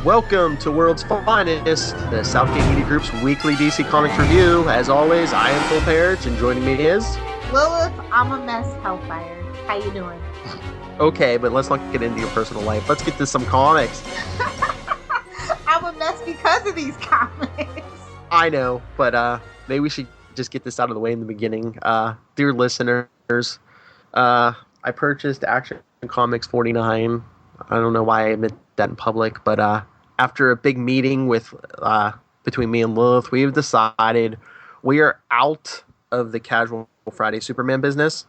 Welcome to World's Finest, the Southgate Media Group's weekly DC Comics review. As always, I am Phil Parrish, and joining me is... Lilith, I'm a mess, Hellfire. How you doing? Okay, but let's not get into your personal life. Let's get to some comics. I'm a mess because of these comics. I know, but maybe we should just get this out of the way in the beginning. Dear listeners, I purchased Action Comics 49. I don't know why I admit that in public, but after a big meeting with between me and Lilith, we have decided we are out of the Casual Friday Superman business.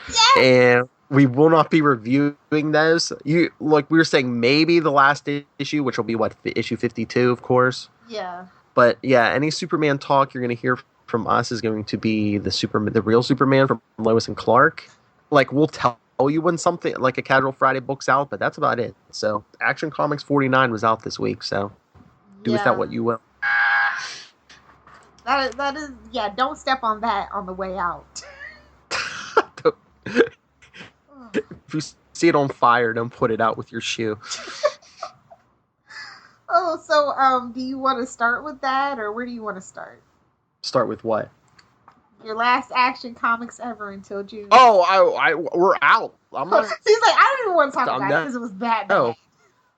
Yes! And we will not be reviewing those. We were saying maybe the last issue, which will be issue 52, of course. Yeah. But yeah, any Superman talk you're going to hear from us is going to be the real Superman from Lois and Clark. We'll tell you when something like a Casual Friday book's out, but that's about it. So Action Comics 49 was out this week, so do with that what you will. That is don't step on that on the way out. If you see it on fire, don't put it out with your shoe. So do you want to start with that, or where do you want to start? Start with what? Your last Action Comics ever until June. Oh, we're out. I'm not. He's like, I don't even want to talk about it because it was that bad. No.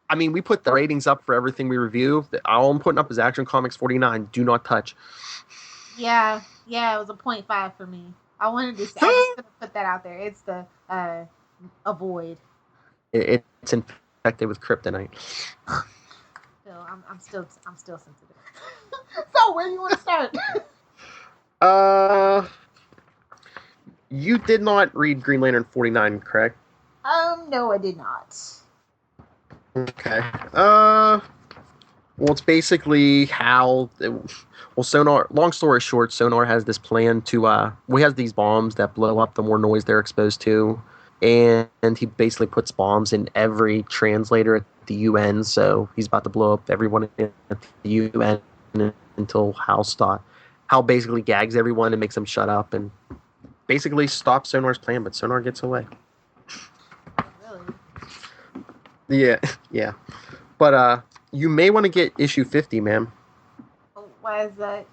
I mean, we put the ratings up for everything we review. All I'm putting up is Action Comics 49. Do not touch. Yeah, it was a 0.5 for me. I'm just gonna put that out there. It's the avoid. It's infected with kryptonite. So I'm still sensitive. So where do you want to start? You did not read Green Lantern 49, correct? No, I did not. Okay. Well, it's basically how... Sonar... Long story short, Sonar has this plan to... he has these bombs that blow up the more noise they're exposed to. And he basically puts bombs in every translator at the UN, so he's about to blow up everyone at the UN until Hal basically gags everyone and makes them shut up and basically stops Sonar's plan, but Sonar gets away. Really? Yeah. But you may want to get issue 50, ma'am. Why is that?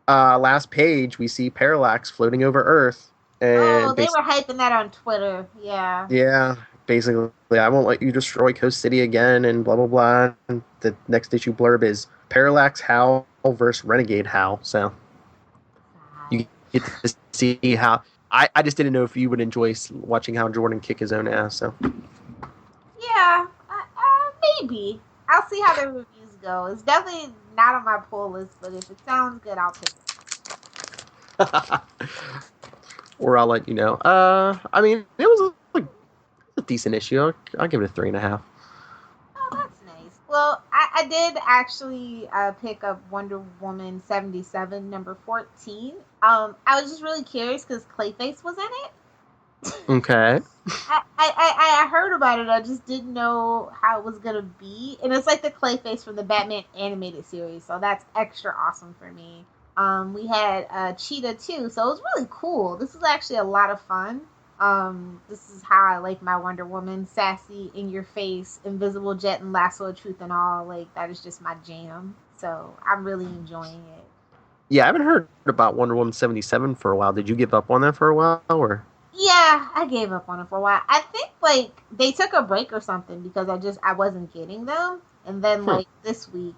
Last page, we see Parallax floating over Earth. And they were hyping that on Twitter. Yeah. Yeah. Basically, I won't let you destroy Coast City again and blah, blah, blah. And the next issue blurb is Parallax Hal versus Renegade Hal. So you get to see how... I just didn't know if you would enjoy watching Hal Jordan kick his own ass. So yeah, maybe. I'll see how the reviews go. It's definitely not on my pull list, but if it sounds good, I'll pick it. Or I'll let you know. I mean, it was a decent issue. I'll give it a 3.5. Oh, that's nice. Well, I did actually pick up Wonder Woman 77, number 14. I was just really curious because Clayface was in it. Okay. I heard about it. I just didn't know how it was going to be. And it's like the Clayface from the Batman animated series. So that's extra awesome for me. We had Cheetah too. So it was really cool. This is actually a lot of fun. This is how I like my Wonder Woman. Sassy, in your face, invisible jet and lasso of truth and all. That is just my jam. So I'm really enjoying it. Yeah, I haven't heard about Wonder Woman 77 for a while. Did you give up on that for a while, or? Yeah, I gave up on it for a while. I think they took a break or something because I wasn't getting them. And then this week,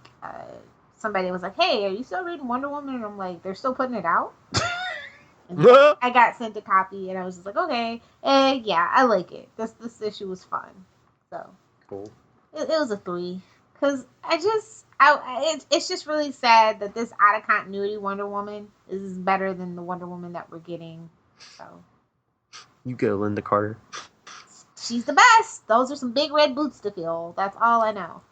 somebody was like, "Hey, are you still reading Wonder Woman?" And I'm like, "They're still putting it out." And I got sent a copy, and I was just like, "Okay, yeah, I like it. This issue was fun." So cool. It was a 3 because it's just really sad that this out of continuity Wonder Woman is better than the Wonder Woman that we're getting. So you go, Linda Carter. She's the best. Those are some big red boots to fill. That's all I know.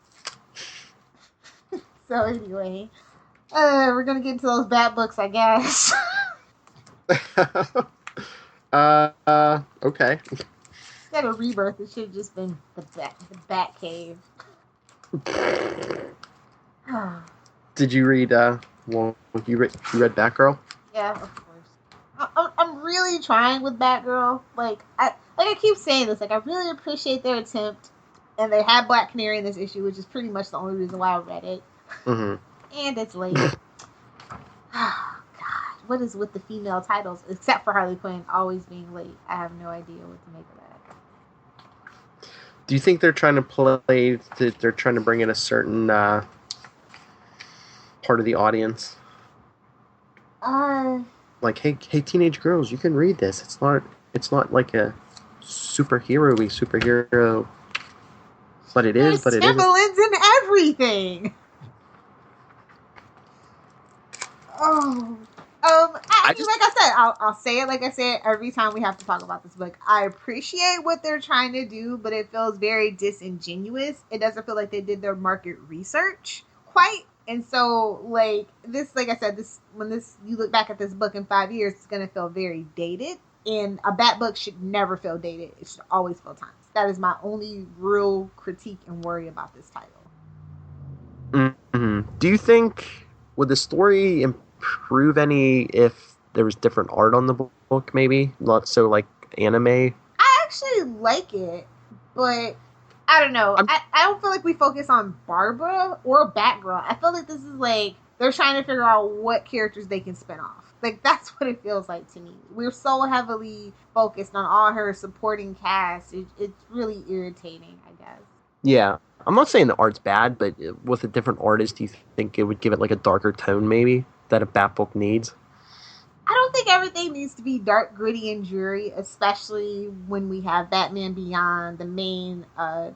So anyway, we're gonna get into those bad books, I guess. Okay. Instead of Rebirth, it should have just been the Bat Cave. Did you read? You read Batgirl? Yeah, of course. I'm really trying with Batgirl. I keep saying this. I really appreciate their attempt And they had Black Canary in this issue, which is pretty much the only reason why I read it. Mm-hmm. And it's late. Oh, God. What is with the female titles, except for Harley Quinn always being late? I have no idea what to make of that. Do you think they're trying to play, they're trying to bring in a certain part of the audience? Like, hey, teenage girls, you can read this. It's not like a superhero-y superhero. But it is, but it isn't. There's symbols in everything. Oh. Like I said, I'll say it like I say it every time we have to talk about this book. I appreciate what they're trying to do, but it feels very disingenuous. It doesn't feel like they did their market research quite. And so, like I said, when you look back at this book in 5 years, it's going to feel very dated. And a Bat book should never feel dated. It should always feel timeless. That is my only real critique and worry about this title. Mm-hmm. Do you think, would the story improve any if there was different art on the book, maybe? So, like, anime? I actually like it, but I don't know. I don't feel like we focus on Barbara or Batgirl. I feel like this is like they're trying to figure out what characters they can spin off. Like, that's what it feels like to me. We're so heavily focused on all her supporting cast. It's really irritating, I guess. Yeah. I'm not saying the art's bad, but with a different artist, do you think it would give it like a darker tone, maybe, that a Bat book needs? I don't think everything needs to be dark, gritty, and dreary, especially when we have Batman Beyond, the main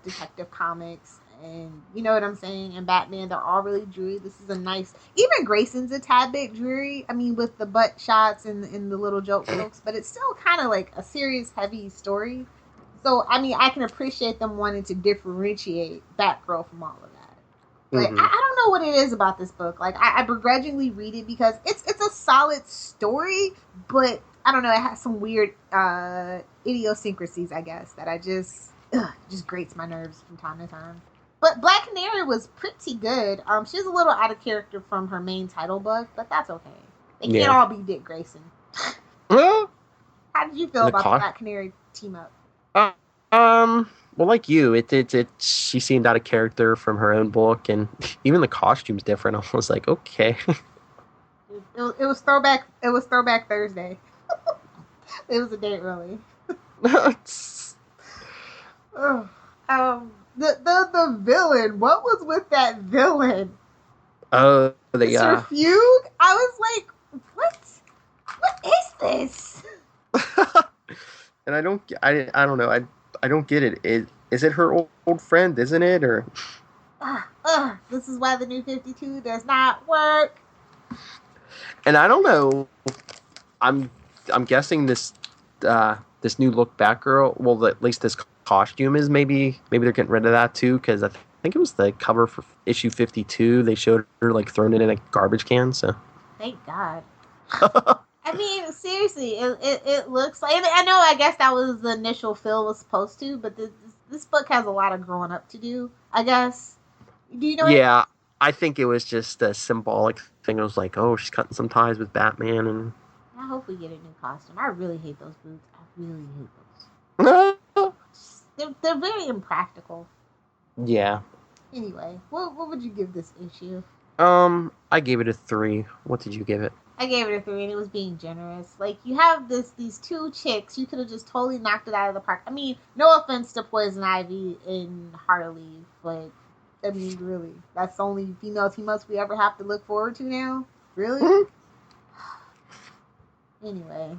detective comics, and you know what I'm saying, and Batman, they're all really dreary. This is a nice, even Grayson's a tad bit dreary, I mean, with the butt shots and the little jokes, but it's still kind of like a serious, heavy story. So, I mean, I can appreciate them wanting to differentiate Batgirl from all of that. But I don't know what it is about this book. Like, I begrudgingly read it because it's a solid story, but I don't know, it has some weird idiosyncrasies, I guess, that just grates my nerves from time to time. But Black Canary was pretty good. She was a little out of character from her main title book, but that's okay. They can't all be Dick Grayson. How did you feel about the Black Canary team up? Well, like you, she seemed out of character from her own book, and even the costume's different. I was like, okay. It was throwback. It was Throwback Thursday. It was a day early. The villain. What was with that villain? Oh, Mr. Fugue. I was like, what? What is this? And I don't know. I don't get it. Is it her old friend? Isn't it? Or this is why the New 52 does not work. And I don't know. I'm guessing this new look Batgirl. Well, at least this costume is maybe they're getting rid of that too, because I think it was the cover for issue 52. They showed her like throwing it in a garbage can. So thank God. I mean, seriously, it looks like... I guess that was the initial Phil was supposed to, but this book has a lot of growing up to do, I guess. Do you know? Yeah, I think it was just a symbolic thing. It was like, oh, she's cutting some ties with Batman, and... I hope we get a new costume. I really hate those boots. I really hate those. They're very impractical. Yeah. Anyway, what would you give this issue? I gave it a 3. What did you give it? I gave it a 3, and it was being generous. Like, you have these two chicks, you could have just totally knocked it out of the park. I mean, no offense to Poison Ivy and Harley, but, I mean, really, that's the only female team-ups we ever have to look forward to now? Really? Mm-hmm. Anyway.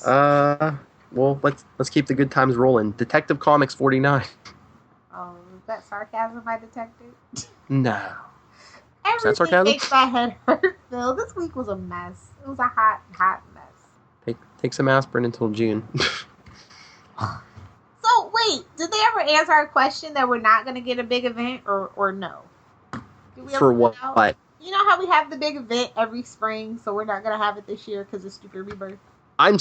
Yeah. Well, let's keep the good times rolling. Detective Comics 49. Oh, is that sarcasm, my detective? No. Everything makes my head hurt, Phil. This week was a mess. It was a hot mess. Take some aspirin until June. So, wait, did they ever answer our question that we're not going to get a big event, or no? For what? You know how we have the big event every spring, so we're not going to have it this year because of stupid Rebirth? I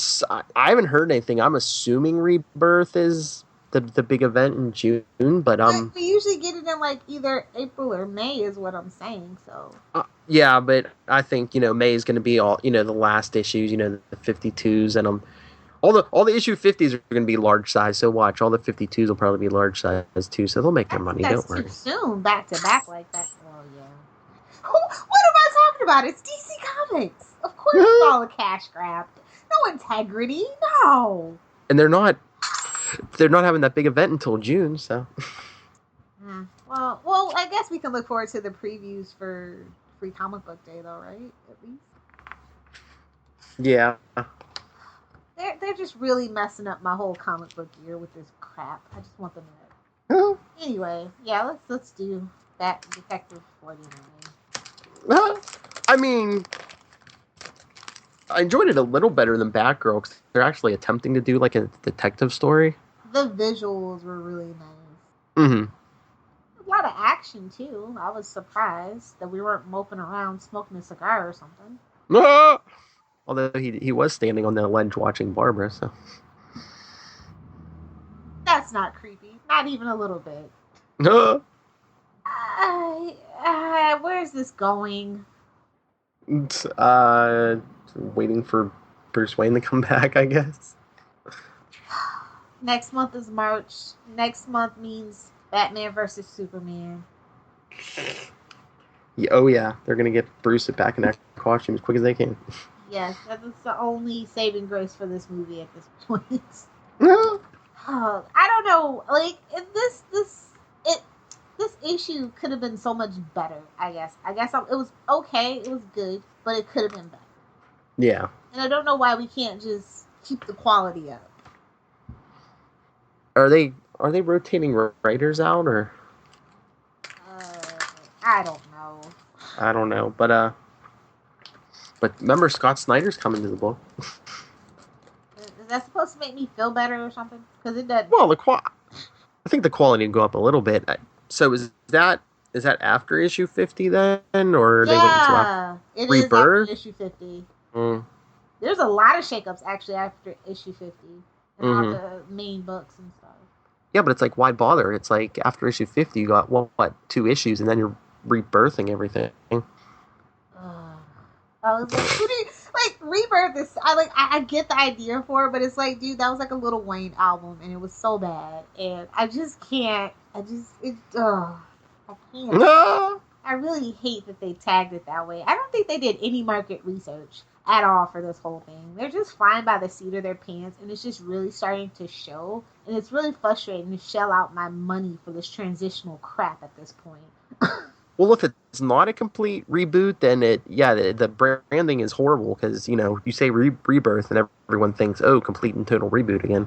haven't heard anything. I'm assuming Rebirth is the big event in June, but we usually get it in like either April or May is what I'm saying. So yeah, but I think May is going to be all the last issues, the 52s, and All the issue 50s are going to be large size. So watch, all the 52s will probably be large size too. So they'll make their money. Don't worry. That's too soon, back to back like that. Well, yeah. What am I talking about? It's DC Comics. Of course, it's all a cash grab. No integrity. No. And they're not having that big event until June. So. Well, I guess we can look forward to the previews for Free Comic Book Day, though, right? At least. Yeah. They're just really messing up my whole comic book year with this crap. I just want them to. Anyway, yeah, let's do that Detective 49. I mean, I enjoyed it a little better than Batgirl because they're actually attempting to do like a detective story. The visuals were really nice. Mm-hmm. A lot of action too. I was surprised that we weren't moping around smoking a cigar or something. Although he was standing on the ledge watching Barbara, so that's not creepy, not even a little bit. Where's this going? Waiting for Bruce Wayne to come back, I guess. Next month is March. Next month means Batman versus Superman. Yeah, oh yeah, they're gonna get Bruce back in that costume as quick as they can. Yes, that's the only saving grace for this movie at this point. I don't know. Like this issue could have been so much better. I guess it was okay. It was good, but it could have been better. Yeah. And I don't know why we can't just keep the quality up. Are they rotating writers out or? I don't know. But remember, Scott Snyder's coming to the book. Is that supposed to make me feel better or something? Because it doesn't. Well, I think the quality will go up a little bit. So is that after issue 50 then, or are they waiting until after Rebirth? After issue 50. There's a lot of shakeups actually after issue 50, and all the main books and stuff. Yeah, but it's like, why bother? It's like after issue 50, you got what 2 issues, and then you're rebirthing everything. I was like, Rebirth is, I get the idea for it, but it's like, dude, that was like a Lil Wayne album, and it was so bad, and I just can't, I can't. No! I really hate that they tagged it that way. I don't think they did any market research at all for this whole thing. They're just flying by the seat of their pants, and it's just really starting to show, and it's really frustrating to shell out my money for this transitional crap at this point. Well, if it's not a complete reboot, then the branding is horrible because, you say rebirth and everyone thinks, oh, complete and total reboot again.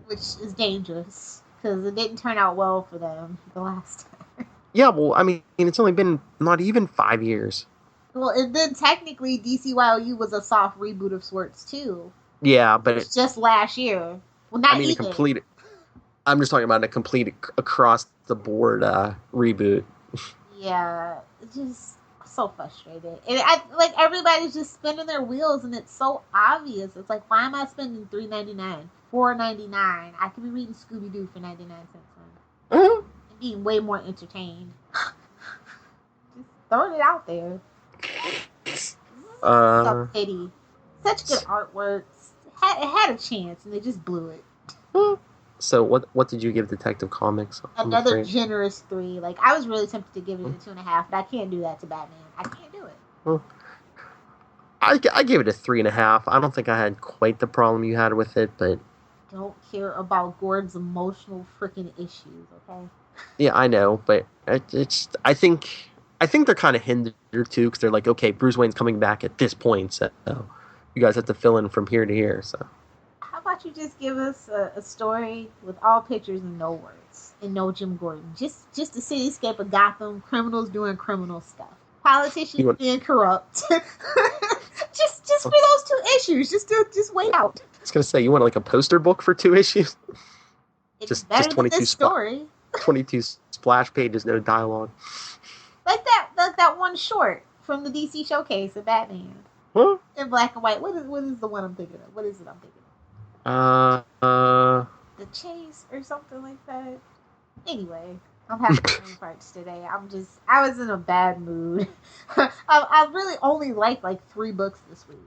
Which is dangerous because it didn't turn out well for them the last time. Yeah, well, I mean, it's only been not even 5 years. Well, and then technically DCYOU was a soft reboot of sorts too. Yeah, but it's just last year. Well, not even. I'm just talking about a complete across the board reboot. Yeah, just so frustrated. And everybody's just spinning their wheels, and it's so obvious. It's like, why am I spending $3.99, $4.99? I could be reading Scooby Doo for 99 cents. And being way more entertained. Just throwing it out there. So pity. Such good artwork. It had a chance, and they just blew it. So what did you give Detective Comics? Another generous 3. Like, I was really tempted to give it a 2.5, but I can't do that to Batman. I can't do it. Well, I gave it a 3.5. I don't think I had quite the problem you had with it, but don't care about Gordon's emotional freaking issues, okay? Yeah, I know, but I think they're kind of hindered too because they're like, okay, Bruce Wayne's coming back at this point, so you guys have to fill in from here to here. So how about you just give us a story with all pictures and no words and no Jim Gordon, just the cityscape of Gotham, criminals doing criminal stuff, politicians being corrupt. just for those 2 issues, just wait out. I was gonna say, you want like a poster book for 2 issues? It's just better 22 than this story. 22 splash pages, no dialogue. Like that one short from the DC Showcase of Batman. Huh? In black and white. What is the one I'm thinking of? What is it I'm thinking of? The Chase or something like that. Anyway, I'm having brain farts today. I was in a bad mood. I really only liked like 3 books this week.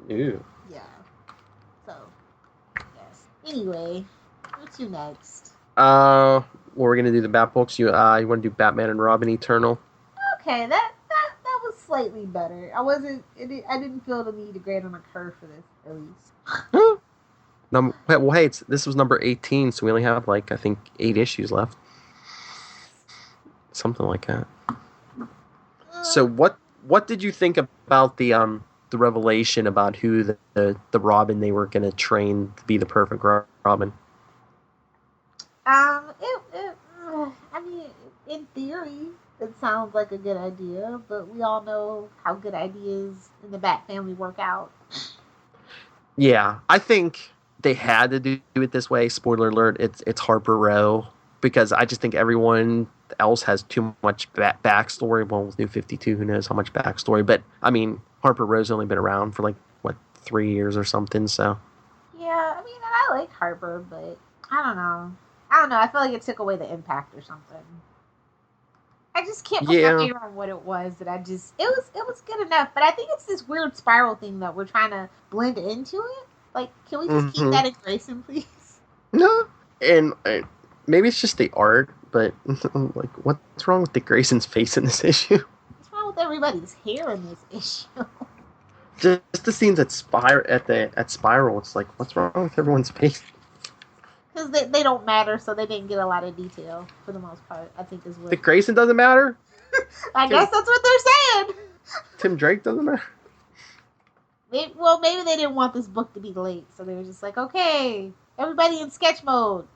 Ew. Yeah. So Anyway, what's you next? We're gonna do the Bat books. You want to do Batman and Robin Eternal? Okay, that was slightly better. I didn't feel the need to grade on a curve for this, at least. Well, hey, this was number 18, so we only have I think 8 issues left, something like that. So what did you think about the revelation about who the Robin they were gonna train to be the perfect Robin? I mean, in theory, it sounds like a good idea, but we all know how good ideas in the Bat family work out. Yeah, I think they had to do it this way. Spoiler alert: it's Harper Row, because I just think everyone else has too much backstory. Well, with New 52, who knows how much backstory? But I mean, Harper Row's only been around for 3 years or something. So yeah, I mean, and I like Harper, but I don't know. I feel like it took away the impact or something. I just can't put my finger on what it was that it was good enough. But I think it's this weird spiral thing that we're trying to blend into it. Can we just keep that in Grayson, please? No, and maybe it's just the art, but what's wrong with Dick Grayson's face in this issue? What's wrong with everybody's hair in this issue? Just the scenes at Spiral, it's what's wrong with everyone's face? Because they don't matter, so they didn't get a lot of detail for the most part, I think is what. Dick Grayson doesn't matter? I guess that's what they're saying. Tim Drake doesn't matter? Maybe they didn't want this book to be late, so they were just okay, everybody in sketch mode.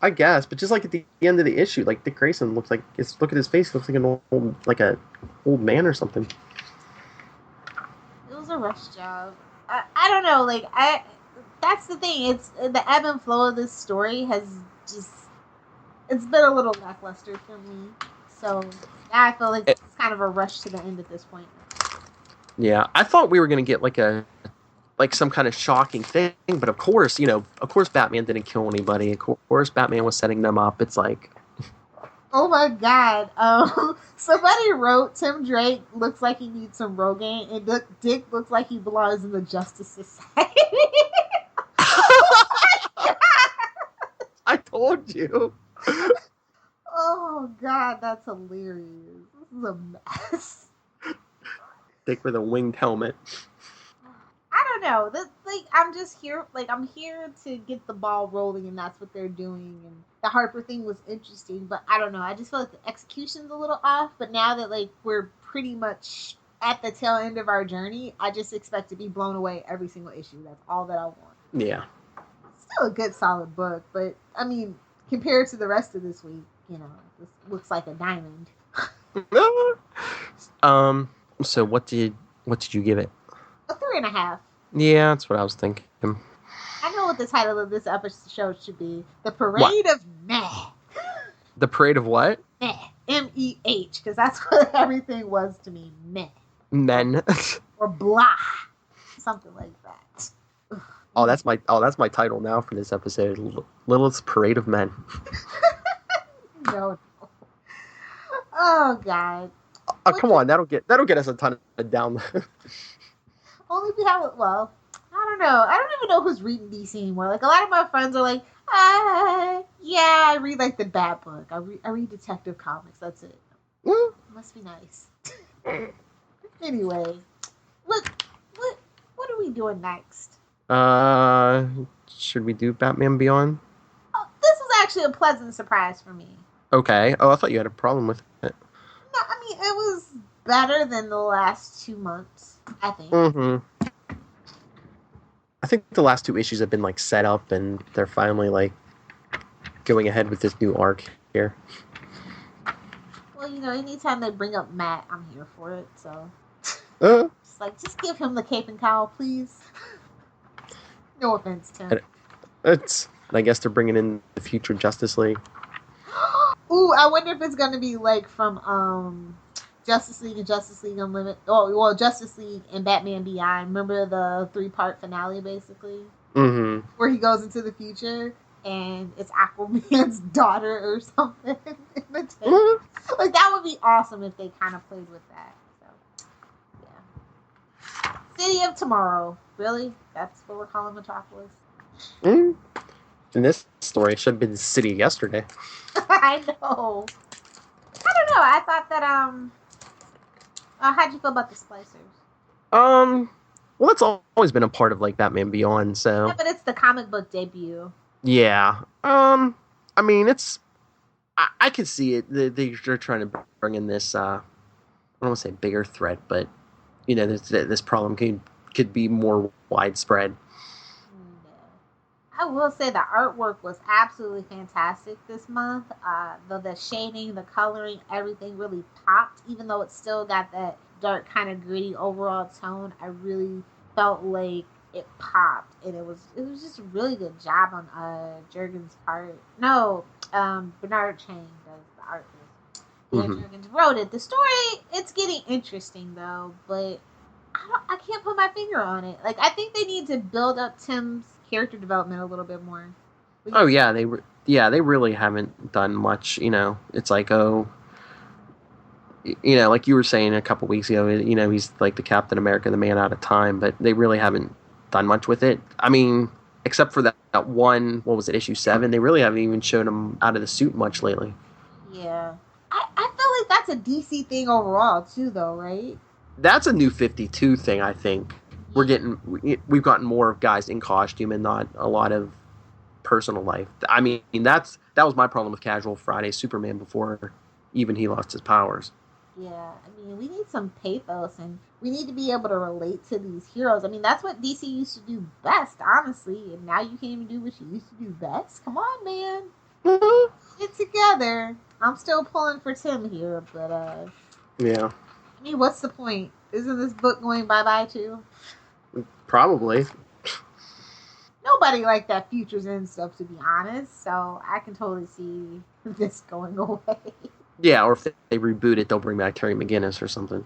I guess, but just at the end of the issue, Dick Grayson looks look at his face, looks like an old man or something. It was a rush job. I don't know, that's the thing. It's the ebb and flow of this story has it's been a little lackluster for me. So now I feel like it's kind of a rush to the end at this point. Yeah, I thought we were gonna get some kind of shocking thing, but of course, Batman didn't kill anybody. Of course, Batman was setting them up. It's oh my god! Somebody wrote Tim Drake looks like he needs some Rogaine, and Dick looks like he belongs in the Justice Society. I told you. Oh god, that's hilarious. This is a mess. Dick with a winged helmet. I don't know. I'm just here. I'm here to get the ball rolling, and that's what they're doing. And the Harper thing was interesting, but I don't know. I just feel like the execution's a little off. But now that we're pretty much at the tail end of our journey, I just expect to be blown away every single issue. That's all that I want. Yeah. Still a good, solid book, but I mean, compared to the rest of this week, this looks like a diamond. So what did you give it? A 3.5. Yeah, that's what I was thinking. I know what the title of this episode should be. The Parade of Meh. The Parade of what? Meh. M-E-H, because that's what everything was to me. Meh. Men. Or blah. Something like that. Oh, that's my title now for this episode. Lilith's Parade of Men. No. Oh God. Oh, come on, that'll get us a ton of downloads. Only if you have it. Well, I don't know. I don't even know who's reading DC anymore. A lot of my friends are yeah, I read the Bat book. I read Detective Comics. That's it. Mm. Must be nice. Anyway, what are we doing next? Should we do Batman Beyond? Oh, this was actually a pleasant surprise for me. Okay. Oh, I thought you had a problem with it. No, I mean, it was better than the last 2 months, I think. Mm-hmm. I think the last 2 issues have been set up, and they're finally going ahead with this new arc here. Well, anytime they bring up Matt, I'm here for it. So, just give him the cape and cowl, please. No offense, Tim. I guess they're bringing in the future Justice League. Ooh, I wonder if it's gonna be from Justice League and Justice League Unlimited. Oh, well, Justice League and Batman Beyond. Remember the 3-part finale, basically, where he goes into the future and it's Aquaman's daughter or something. In the tape. That would be awesome if they kind of played with that. So, yeah. City of Tomorrow. Really? That's what we're calling Metropolis. In this story, it should have been the city yesterday. I know. I don't know. I thought that how'd you feel about the splicers? Well, that's always been a part of like Batman Beyond. So Yeah, but it's the comic book debut. yeah. I mean, I can see it. They're trying to bring in this. I don't want to say bigger threat, but this problem could be more widespread. I will say the artwork was absolutely fantastic this month. The shading, the coloring, everything really popped. Even though it still got that dark, kind of gritty overall tone, I really felt like it popped, and it was just a really good job on Jurgen's part. No, Bernard Chang does the art. Jurgens wrote it. The story, it's getting interesting though, but I can't put my finger on it. Like, I think they need to build up Tim's character development a little bit more. Oh yeah, they really haven't done much. It's like, like you were saying a couple weeks ago. He's like the Captain America, the man out of time, but they really haven't done much with it. I mean, except for that one, what was it, issue 7? They really haven't even shown him out of the suit much lately. Yeah, I feel like that's a DC thing overall too, though, right? That's a new 52 thing, I think. We've gotten more guys in costume and not a lot of personal life. I mean, that was my problem with Casual Friday Superman before even he lost his powers. Yeah, I mean, we need some pathos, and we need to be able to relate to these heroes. I mean, that's what DC used to do best, honestly, and now you can't even do what you used to do best. Come on, man. Get together. I'm still pulling for Tim here, but yeah. I mean, what's the point? Isn't this book going bye-bye too? Probably. Nobody liked that Futures End stuff, to be honest, so I can totally see this going away. Yeah, or if they reboot it, they'll bring back Terry McGinnis or something.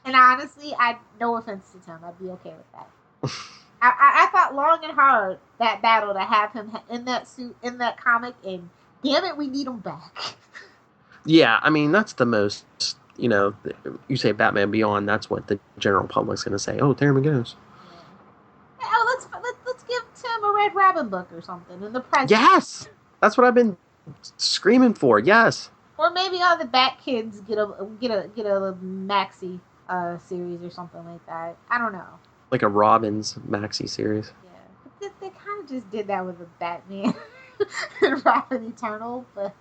And honestly, no offense to Tim, I'd be okay with that. I thought long and hard that battle to have him in that suit, in that comic, and damn it, we need him back. Yeah, I mean, that's the most, you say Batman Beyond, that's what the general public's going to say. Oh, Terry McGinnis. Yeah. Oh, let's give Tim a Red Robin book or something in the present. Yes! That's what I've been screaming for, yes. Or maybe all the Bat Kids get a maxi series or something like that. I don't know. Like a Robin's maxi series. Yeah, but they kind of just did that with the Batman and Robin Eternal, but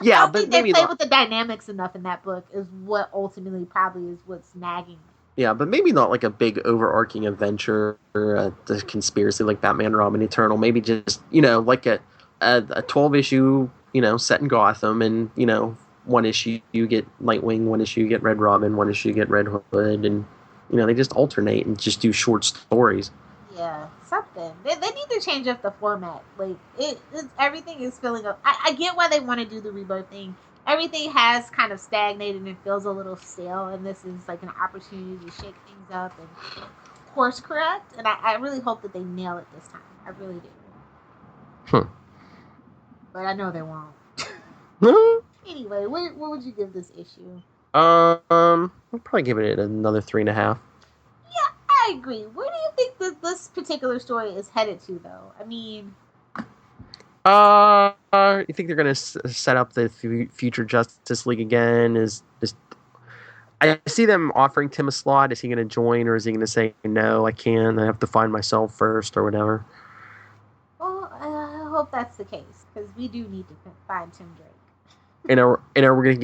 yeah, I don't but think they played with the dynamics enough in that book. Is what ultimately probably is what's nagging. Yeah, but maybe not like a big overarching adventure or the conspiracy like Batman and Robin Eternal. Maybe just like a 12-issue set in Gotham, and one issue you get Nightwing, one issue you get Red Robin, one issue you get Red Hood, and they just alternate and just do short stories. Yeah, something. They need to change up the format. Like everything is filling up. I get why they want to do the Rebirth thing. Everything has kind of stagnated and feels a little stale, and this is like an opportunity to shake things up and course correct. And I really hope that they nail it this time. I really do. But I know they won't. Anyway, what would you give this issue? I'll probably give it another 3.5. Yeah, I agree. Where do you think that this particular story is headed to, though? I mean, you think they're gonna set up the future Justice League again? I see them offering Tim a slot. Is he gonna join, or is he gonna say no? I can't. I have to find myself first, or whatever. Well, I hope that's the case, because we do need to find Tim Drake. And are we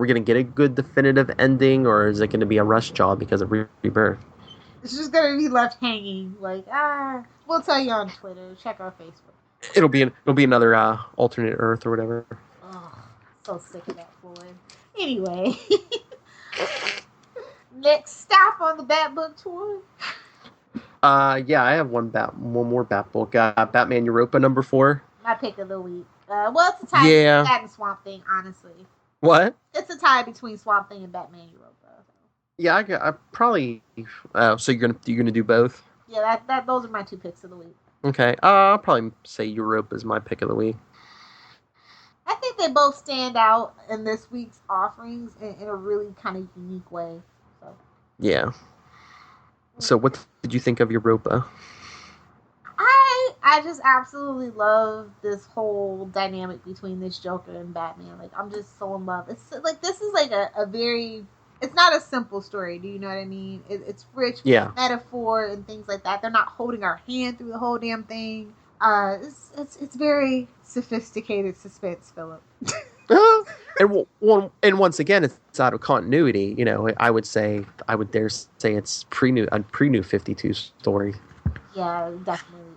gonna get a good definitive ending, or is it gonna be a rush job because of Rebirth? It's just gonna be left hanging. Like, we'll tell you on Twitter. Check our Facebook. It'll be another alternate Earth or whatever. Oh, so sick of that boy. Anyway, next stop on the Bat Book tour. Yeah, I have one more Bat book. Batman Europa #4. My pick of the week. Well, it's a tie between that and Swamp Thing, honestly. What? It's a tie between Swamp Thing and Batman Europa. Yeah, I probably. So you're gonna do both? Yeah, those are my 2 picks of the week. Okay, I'll probably say Europa is my pick of the week. I think they both stand out in this week's offerings in a really kind of unique way. So. Yeah. So what did you think of Europa? I I just absolutely love this whole dynamic between this Joker and Batman. Like, I'm just so in love. It's like, this is like a very, it's not a simple story. Do you know what I mean? It's rich with metaphor and things like that. They're not holding our hand through the whole damn thing. It's very sophisticated suspense, Philip. and once again, it's out of continuity. You know, I would dare say it's pre-new 52 story. Yeah, it definitely is.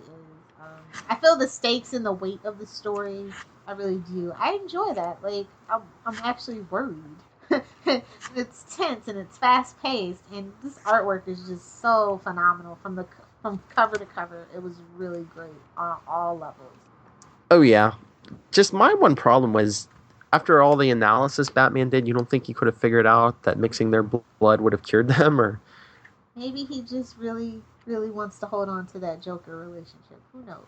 I feel the stakes and the weight of the story. I really do. I enjoy that. Like, I'm actually worried. It's tense and it's fast paced, and this artwork is just so phenomenal from cover to cover. It was really great on all levels. Oh yeah, just my one problem was, after all the analysis Batman did, you don't think he could have figured out that mixing their blood would have cured them, or maybe he just really wants to hold on to that Joker relationship. Who knows?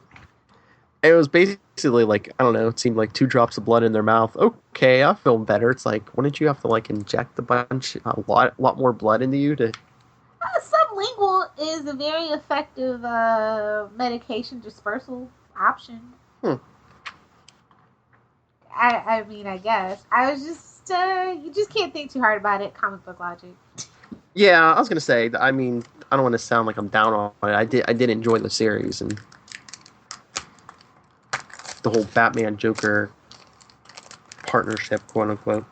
It was basically like, I don't know, it seemed like 2 drops of blood in their mouth. Okay, I feel better. It's like, wouldn't you have to like inject a lot more blood into you to... Sublingual is a very effective medication dispersal option. I mean, I guess. I was just, you just can't think too hard about it, comic book logic. Yeah, I was going to say, I mean, I don't want to sound like I'm down on it. I did enjoy the series, and the whole Batman-Joker partnership, quote-unquote.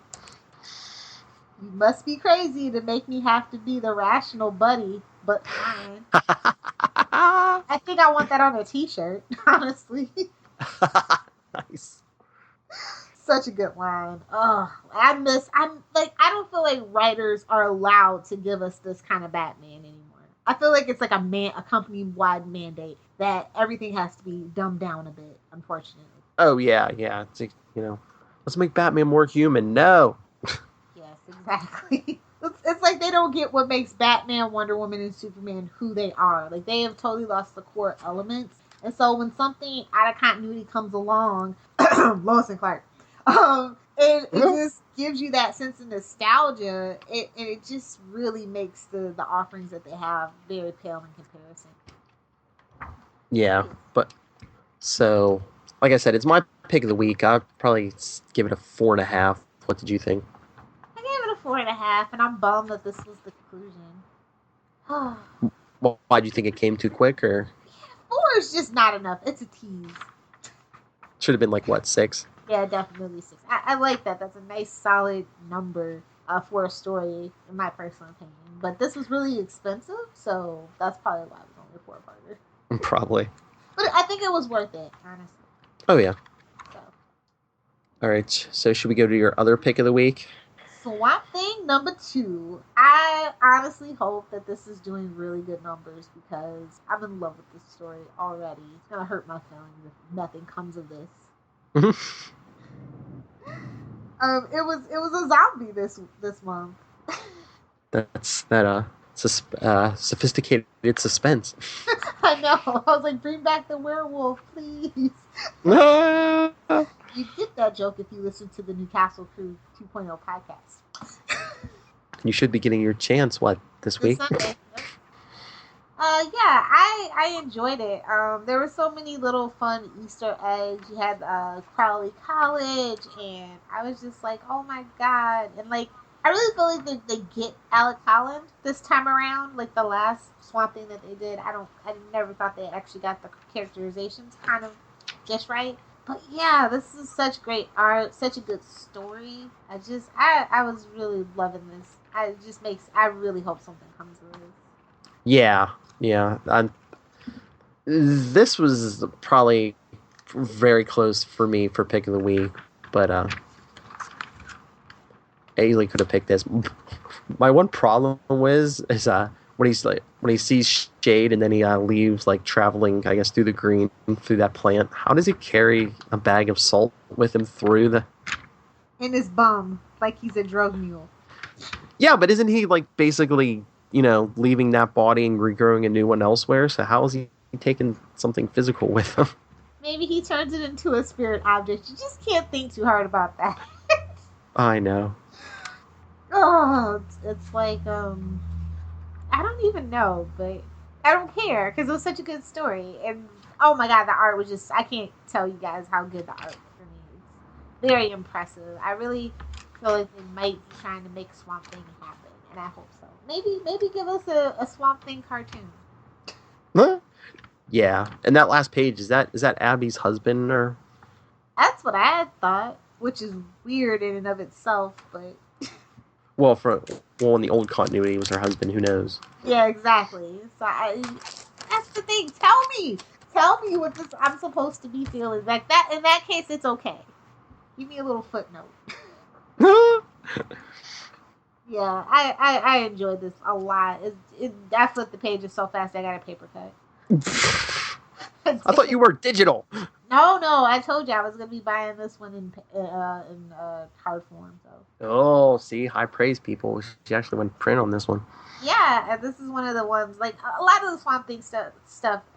You must be crazy to make me have to be the rational buddy, but fine. I think I want that on a t-shirt, honestly. Nice. Such a good line. Oh, I don't feel like writers are allowed to give us this kind of Batman anymore. I feel like it's like a company-wide mandate that everything has to be dumbed down a bit, unfortunately. Oh, yeah. It's like, let's make Batman more human. No. Yes, exactly. It's like they don't get what makes Batman, Wonder Woman, and Superman who they are. Like, they have totally lost the core elements. And so when something out of continuity comes along, Lois and Clark, it just gives you that sense of nostalgia, and it just really makes the offerings that they have very pale in comparison. Yeah, but so, like I said, it's my pick of the week. I'd probably give it a 4.5. What did you think? I gave it a 4.5, and I'm bummed that this was the conclusion. Well, why do you think it came too quick, or? 4 is just not enough. It's a tease. Should have been like, what, 6? Yeah, definitely 6. I like that. That's a nice, solid number for a story, in my personal opinion. But this was really expensive, so that's probably why it was only a 4-parter. Probably. But I think it was worth it, honestly. Oh, yeah. So. All right, so should we go to your other pick of the week? Swamp Thing number 2. I honestly hope that this is doing really good numbers, because I'm in love with this story already. It's going to hurt my feelings if nothing comes of this. It was a zombie this month. That's sophisticated suspense. I know. I was like, bring back the werewolf, please. You get that joke if you listen to the Newcastle Crew 2.0 podcast. You should be getting your chance. This week? Sunday. Yeah, I enjoyed it. There were so many little fun Easter eggs. You had Crowley College, and I was just like, oh my god. And like, I really feel like they get Alec Holland this time around. Like the last Swamp Thing that they did, I never thought they actually got the characterizations kind of just right. But yeah, this is such great art, such a good story. I was really loving this. I really hope something comes of this. Yeah. This was probably very close for me for pick of the week, but I easily could have picked this. My one problem is when he sees Shade and then he leaves, like, traveling, I guess, through the green, through that plant. How does he carry a bag of salt with him through the... In his bum, like he's a drug mule. Yeah, but isn't he, like, basically, leaving that body and regrowing a new one elsewhere? So how is he taking something physical with him? Maybe he turns it into a spirit object. You just can't think too hard about that. I know. Oh, it's like, I don't even know, but I don't care, because it was such a good story, and Oh my god, the art was just, I can't tell you guys how good the art for me is. Very impressive. I really feel like they might be trying to make Swamp Thing happen, and I hope so. Maybe give us a Swamp Thing cartoon. Huh? Yeah, and that last page, is that Abby's husband, or? That's what I had thought, which is weird in and of itself, but... Well, in the old continuity, it was her husband. Who knows? Yeah, exactly. So that's the thing. Tell me what this I'm supposed to be feeling like. That in that case, it's okay. Give me a little footnote. Yeah, I enjoyed this a lot. I flipped the pages so fast I got a paper cut. I thought you were digital. No, I told you I was gonna be buying this one in hard form. So. Oh, see, high praise, people. She actually went print on this one. Yeah, and this is one of the ones, like, a lot of the Swamp Thing stuff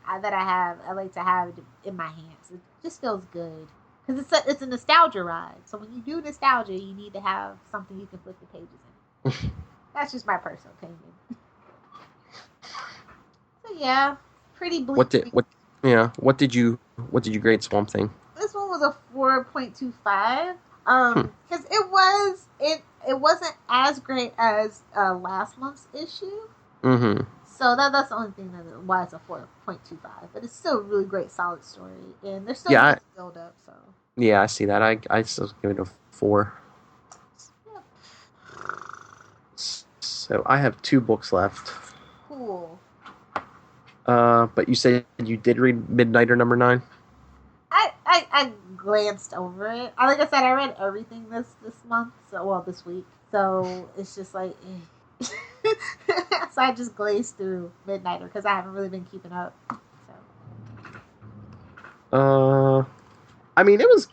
that I like to have in my hands. It just feels good. Because it's a nostalgia ride. So when you do nostalgia, you need to have something you can flip the pages in. That's just my personal opinion. So yeah, pretty bleak. What did you grade Swamp Thing? This one was a 4.25. Because it wasn't as great as last month's issue. Mm-hmm. So that's the only thing why it's a 4.25. But it's still a really great, solid story, and there's still a build up. So yeah, I see that. I still give it a 4. Yep. So I have 2 books left. Cool. But you said you did read Midnighter number 9? I glanced over it. Like I said, I read everything this month. This week. So it's just like, so I just glazed through Midnighter because I haven't really been keeping up. So. I mean, it was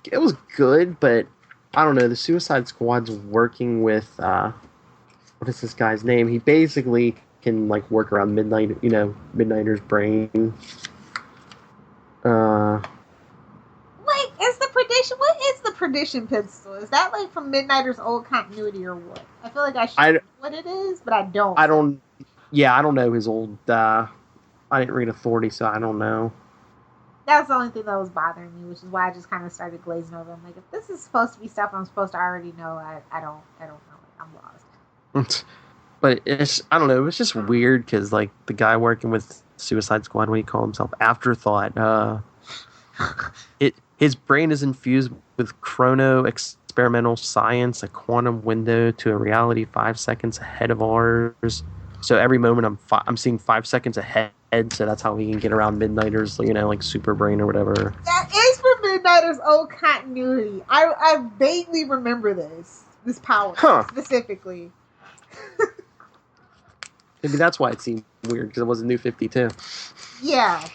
good, but I don't know. The Suicide Squad's working with what is this guy's name? He basically can like work around Midnighter's brain. What is the Perdition Pistol? Is that like from Midnighter's old continuity or what? I feel like I should know what it is, but I don't. I don't know his old. I didn't read Authority, so I don't know. That's the only thing that was bothering me, which is why I just kind of started glazing over. I'm like, if this is supposed to be stuff I'm supposed to already know, I don't know it. I'm lost. But I don't know. It was just weird because like the guy working with Suicide Squad, when he called himself Afterthought, his brain is infused with chrono experimental science, a quantum window to a reality 5 seconds ahead of ours. So every moment I'm seeing 5 seconds ahead. So that's how he can get around Midnighter's, like super brain or whatever. That is from Midnighter's old continuity. I vaguely remember this power specifically. Maybe that's why it seemed weird because it was a New 52. Yeah.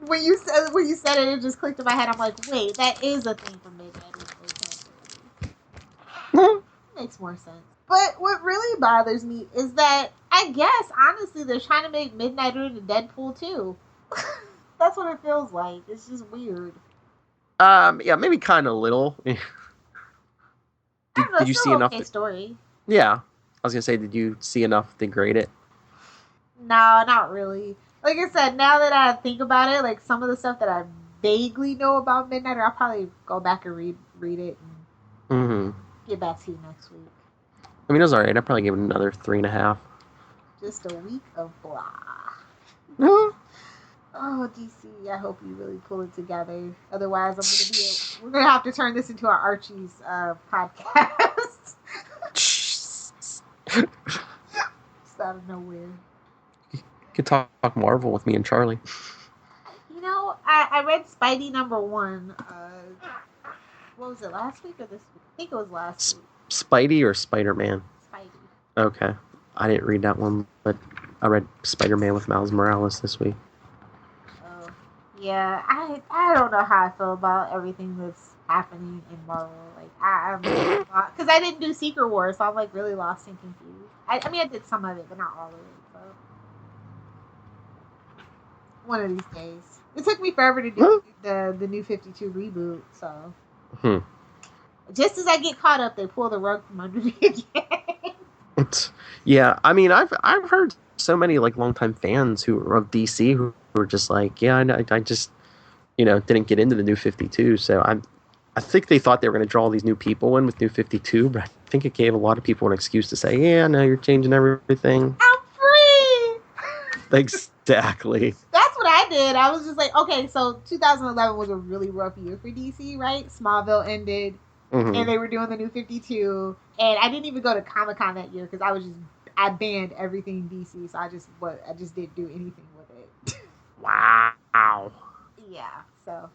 When you said it just clicked in my head. I'm like, wait, that is a thing from Midnighter's old continuity. Makes more sense. But what really bothers me is that I guess, honestly, they're trying to make Midnighter into Deadpool too. That's what it feels like. It's just weird. Yeah, maybe kind of little. I don't know, did you see enough? Okay story. Yeah, I was gonna say, did you see enough to grade it? No, not really. Like I said, now that I think about it, like some of the stuff that I vaguely know about Midnighter, I'll probably go back and read it and get back to you next week. I mean, it was alright. I'd probably give it another 3.5. Just a week of blah. Oh, DC, I hope you really pull it together. Otherwise, we're gonna have to turn this into our Archie's podcast. Just out of nowhere. You could talk Marvel with me and Charlie. I read Spidey number 1. What was it, last week or this week? I think it was last week. Spidey or Spider-Man? Spidey. Okay. I didn't read that one, but I read Spider-Man with Miles Morales this week. Oh. Yeah, I don't know how I feel about everything that's happening in Marvel. Like, I'm really lost. Because I didn't do Secret Wars, so I'm, like, really lost and confused. I mean, I did some of it, but not all of it, so. One of these days. It took me forever to do the New 52 reboot, so. Just as I get caught up, they pull the rug from under me again. Yeah, I mean, I've heard so many like longtime fans of DC who were just like, yeah, I just didn't get into the New 52. So I think they thought they were going to draw these new people in with New 52, but I think it gave a lot of people an excuse to say, yeah, no, you're changing everything. I'm free! Exactly. That's what I did. I was just like, okay, so 2011 was a really rough year for DC, right? Smallville ended, and they were doing the New 52, and I didn't even go to Comic-Con that year because I banned everything DC, so I just didn't do anything with it. Wow. Yeah, so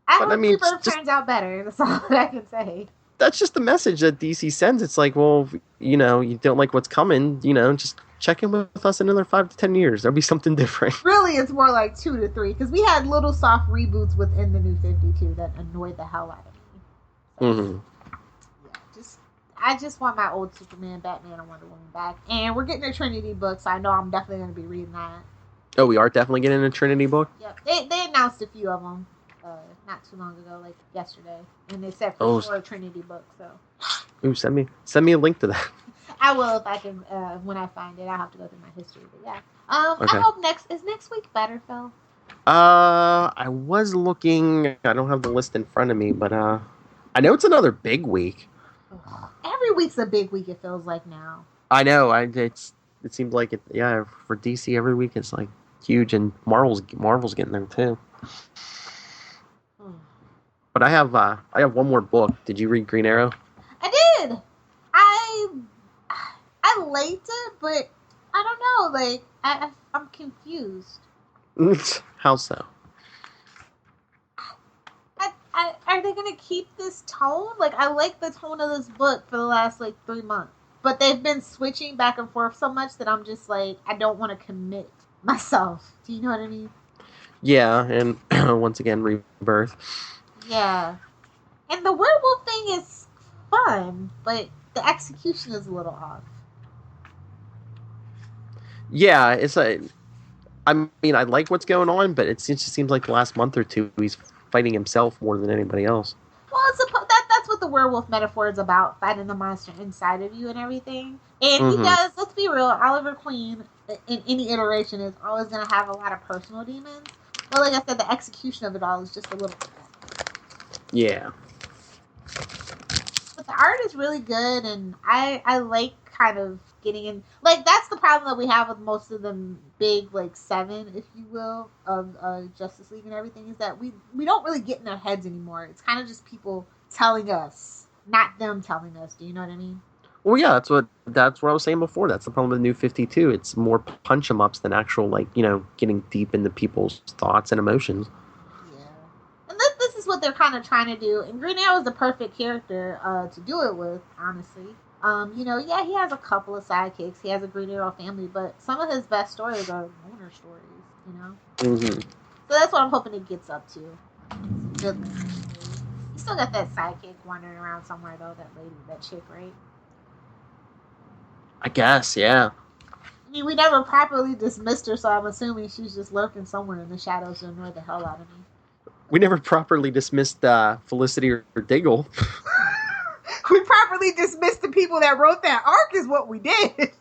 I hope Rebirth turns out better. That's all that I can say. That's just the message that DC sends. It's like, well, you don't like what's coming, just check in with us in another 5 to 10 years. There'll be something different. Really, it's more like 2 to 3 because we had little soft reboots within the New 52 that annoyed the hell out of me. So, yeah, I just want my old Superman, Batman, and Wonder Woman back. And we're getting a Trinity book, so I know I'm definitely going to be reading that. Oh, we are definitely getting a Trinity book? Yep. They announced a few of them not too long ago, like yesterday. And they said for sure a Trinity book, so. Ooh, send me a link to that. I will if I can, when I find it. I'll have to go through my history, but yeah. Okay. I hope next week better, Phil? I was looking, I don't have the list in front of me, but I know it's another big week. Every week's a big week, it feels like now. I know, it seems like it, yeah, for DC every week it's like huge, and Marvel's getting there too. But I have one more book. Did you read Green Arrow? I did. I liked it, but I don't know. Like I'm confused. How so? Are they gonna keep this tone? Like I like the tone of this book for the last 3 months, but they've been switching back and forth so much that I'm just like I don't want to commit myself. Do you know what I mean? Yeah, and once again, Rebirth. Yeah, and the werewolf thing is fun, but the execution is a little off. Yeah, I mean, I like what's going on, but it just seems like the last month or two he's fighting himself more than anybody else. Well, that's what the werewolf metaphor is about, fighting the monster inside of you and everything. And he does, let's be real, Oliver Queen, in any iteration, is always going to have a lot of personal demons. But like I said, the execution of it all is just a little... Yeah. But the art is really good, and I like kind of getting in... Like, that's the problem that we have with most of the big, 7, if you will, of Justice League and everything, is that we don't really get in their heads anymore. It's kind of just people telling us, not them telling us. Do you know what I mean? Well, yeah, that's what I was saying before. That's the problem with the New 52. It's more punch-em-ups than actual, getting deep into people's thoughts and emotions. Yeah. And this is what they're kind of trying to do. And Green Arrow is the perfect character to do it with, honestly. Yeah, he has a couple of sidekicks. He has a Green Arrow family, but some of his best stories are loner stories, So that's what I'm hoping it gets up to. Good. You still got that sidekick wandering around somewhere, though, that chick, right? I guess, yeah. I mean, we never properly dismissed her, so I'm assuming she's just lurking somewhere in the shadows to annoy the hell out of me. We never properly dismissed Felicity or Diggle. We properly dismissed the people that wrote that arc is what we did.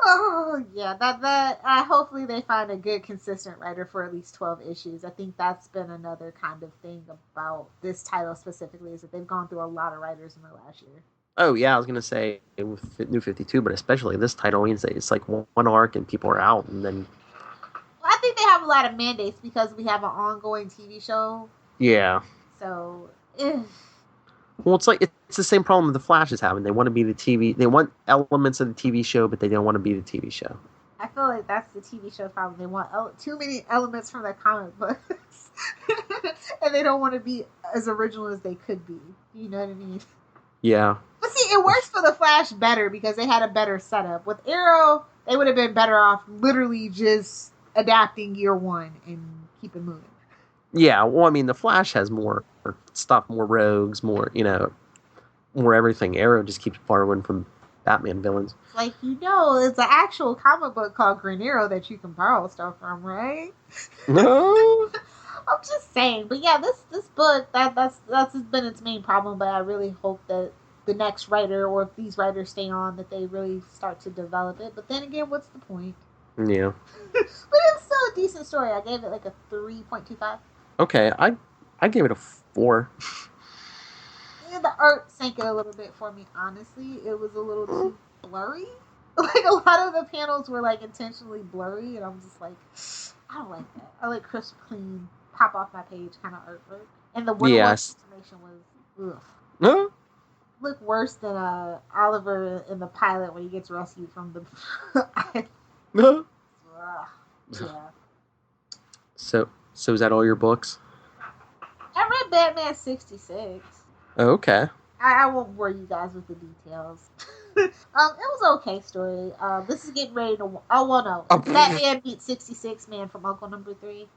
Oh, yeah. That hopefully they find a good, consistent writer for at least 12 issues. I think that's been another kind of thing about this title specifically, is that they've gone through a lot of writers in the last year. Oh, yeah, I was going to say with New 52, but especially this title means that it's like one arc and people are out, and then... Well, I think they have a lot of mandates because we have an ongoing TV show. Yeah. So, Well, it's the same problem the Flash is having. They want to be the TV. They want elements of the TV show, but they don't want to be the TV show. I feel like that's the TV show problem. They want too many elements from the comic books, and they don't want to be as original as they could be. You know what I mean? Yeah. But see, it works for the Flash better because they had a better setup. With Arrow, they would have been better off literally just adapting year one and keep it moving. Yeah, well, I mean, the Flash has more stuff, more rogues, more everything. Arrow just keeps borrowing from Batman villains. Like, it's an actual comic book called Green Arrow that you can borrow stuff from, right? No. I'm just saying. But yeah, this book, that's been its main problem, but I really hope that the next writer, or if these writers stay on, that they really start to develop it. But then again, what's the point? Yeah. But it's still a decent story. I gave it like a 3.25. Okay, I gave it a 4. Yeah, the art sank it a little bit for me, honestly. It was a little too blurry. Like, a lot of the panels were, like, intentionally blurry, and I'm just like, I don't like that. I like crisp, clean, pop off my page kind of artwork. And the Wonder Woman animation was, ugh. Huh? Looked worse than Oliver in the pilot when he gets rescued from the island. Yeah. So is that all your books? I read Batman 66. Oh, okay. I won't bore you guys with the details. It was okay story. This is getting ready to. Oh well, no. Batman beat 66 Man from Uncle Number 3.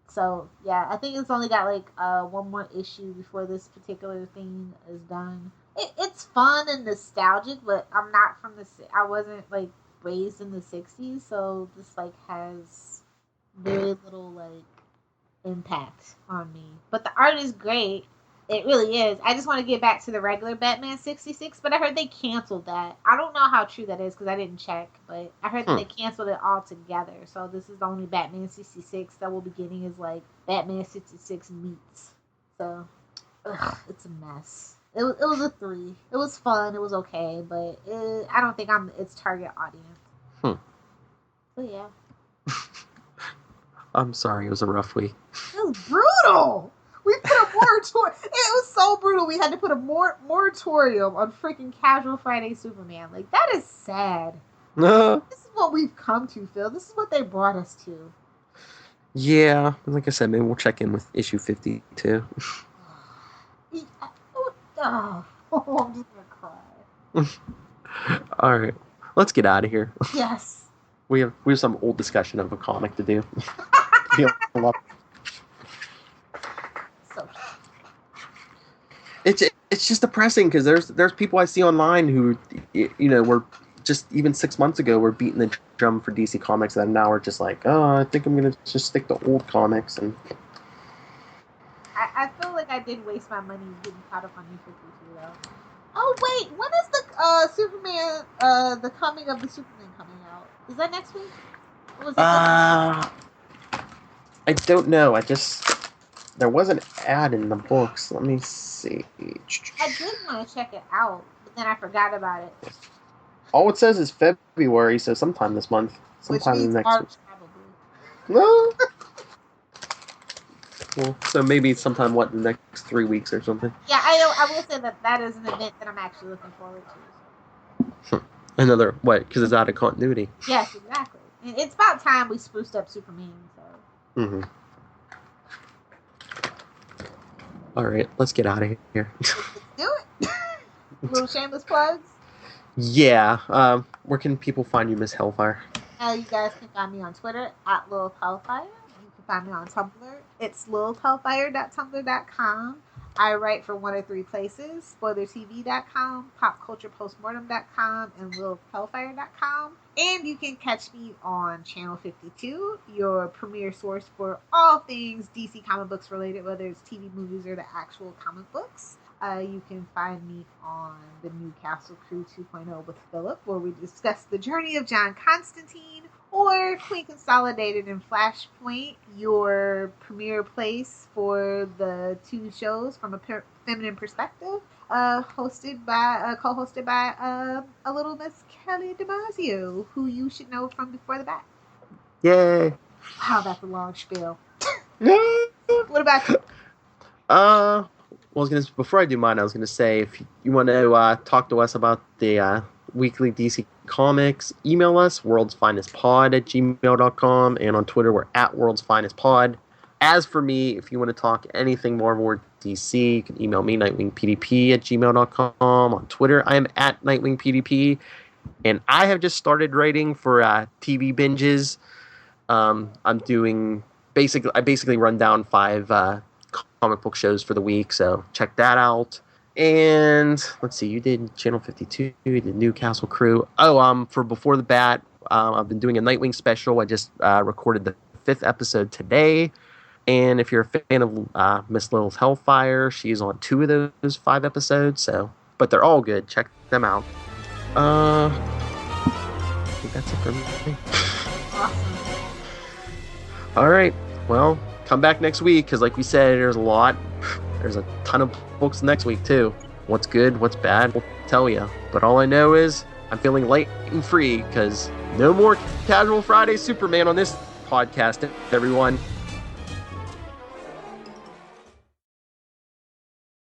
So yeah, I think it's only got like one more issue before this particular thing is done. It's fun and nostalgic, but I'm not from the. I wasn't like raised in the 60s, so this like has very little like impact on me. But the art is great. It really is. I just want to get back to the regular Batman 66, but I heard they canceled that. I don't know how true that is because I didn't check, but I heard that they canceled it altogether. So this is the only Batman 66 that we'll be getting is like Batman 66 meets. So, it's a mess. It was a 3. It was fun. It was okay, but I don't think I'm its target audience. So yeah. I'm sorry, it was a rough week. It was brutal. We put a moratorium. It was so brutal. We had to put a moratorium on freaking Casual Friday Superman. Like, that is sad. This is what we've come to, Phil. This is what they brought us to. Yeah, like I said, maybe we'll check in with issue 52. I'm just gonna cry. All right, let's get out of here. Yes. We have some old discussion of a comic to do. It's just depressing because there's people I see online who were just even 6 months ago were beating the drum for DC Comics and now are just like, oh, I think I'm gonna just stick to old comics. And I feel like I did waste my money getting caught up on New 52 though. Oh wait, when is the Superman the coming of the Superman coming out? Is that next week? Or was it I don't know. There was an ad in the books. Let me see. I did want to check it out, but then I forgot about it. All it says is February, so sometime this month. Sometime Which means next March, week. probably. No. Well, so maybe sometime, in the next 3 weeks or something. Yeah, I will say that is an event that I'm actually looking forward to. Another, what? Because it's out of continuity. Yes, exactly. And it's about time we spruced up Superman, so. Mm-hmm. All right, let's get out of here. Let's do it. Little shameless plugs. Yeah. Where can people find you, Miss Hellfire? You guys can find me on Twitter at Lilith Hellfire. You can find me on Tumblr. It's lilithhellfire.tumblr.com. I write for one of 3 places: spoilertv.com, popculturepostmortem.com, and lilithhellfire.com. And you can catch me on Channel 52, your premier source for all things DC comic books related, whether it's TV, movies, or the actual comic books. You can find me on the Newcastle Crew 2.0 with Philip, where we discuss the journey of John Constantine, or Queen Consolidated and Flashpoint, your premier place for the 2 shows from a feminine perspective, co-hosted by a little Miss Kelly DiMaggio, who you should know from Before the Bat. Yay! Wow, that's a long spiel. No. What about you? Well, before I do mine, I was gonna say if you want to talk to us about the weekly DC comics, email us worldsfinestpod@gmail.com, and on Twitter we're at worldsfinestpod. As for me, if you want to talk anything more DC, you can email me nightwingpdp@gmail.com. On Twitter, I am at nightwingpdp, and I have just started writing for TV binges. I basically run down 5 comic book shows for the week, so check that out. And let's see, you did Channel 52, you did Newcastle Crew. For Before the Bat, I've been doing a Nightwing special. I just recorded the 5th episode today. And if you're a fan of Miss Lilith Hellfire, she's on 2 of those 5 episodes. But they're all good. Check them out. I think that's it for me. Awesome. All right. Well, come back next week because, like we said, there's a lot. There's a ton of books next week too. What's good, what's bad, we'll tell you. But all I know is I'm feeling light and free because no more Casual Friday Superman on this podcast, everyone.